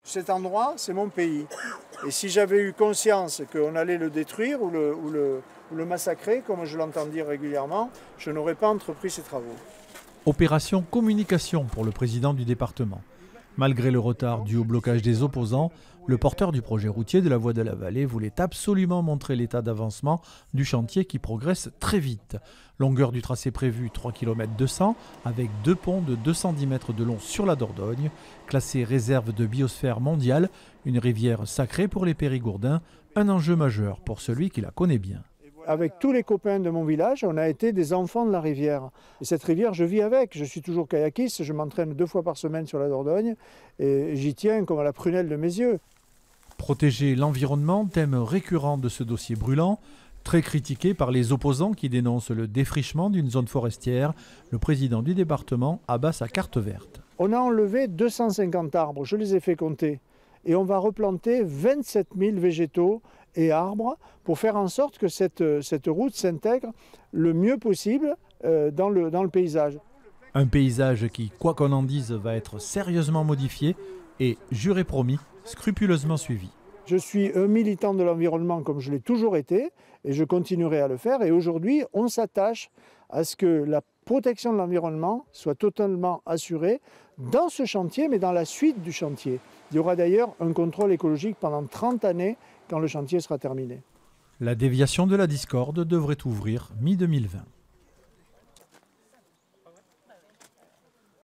Cet endroit, c'est mon pays. Et si j'avais eu conscience qu'on allait le détruire ou le massacrer, comme je l'entends dire régulièrement, je n'aurais pas entrepris ces travaux. Opération communication pour le président du département. Malgré le retard dû au blocage des opposants, le porteur du projet routier de la Voie de la Vallée voulait absolument montrer l'état d'avancement du chantier qui progresse très vite. Longueur du tracé prévu 3 km 200 avec 2 ponts de 210 mètres de long sur la Dordogne, classée réserve de biosphère mondiale, une rivière sacrée pour les Périgourdins, un enjeu majeur pour celui qui la connaît bien. Avec tous les copains de mon village, on a été des enfants de la rivière. Et cette rivière, je vis avec. Je suis toujours kayakiste, je m'entraîne 2 fois par semaine sur la Dordogne et j'y tiens comme à la prunelle de mes yeux. Protéger l'environnement, thème récurrent de ce dossier brûlant, très critiqué par les opposants qui dénoncent le défrichement d'une zone forestière, le président du département abat sa carte verte. On a enlevé 250 arbres, je les ai fait compter. Et on va replanter 27 000 végétaux et arbres pour faire en sorte que cette route s'intègre le mieux possible dans le paysage. Un paysage qui, quoi qu'on en dise, va être sérieusement modifié et, juré promis, scrupuleusement suivi. Je suis un militant de l'environnement comme je l'ai toujours été et je continuerai à le faire. Et aujourd'hui, on s'attache à ce que la protection de l'environnement soit totalement assurée dans ce chantier, mais dans la suite du chantier. Il y aura d'ailleurs un contrôle écologique pendant 30 années quand le chantier sera terminé. La déviation de la discorde devrait ouvrir mi-2020.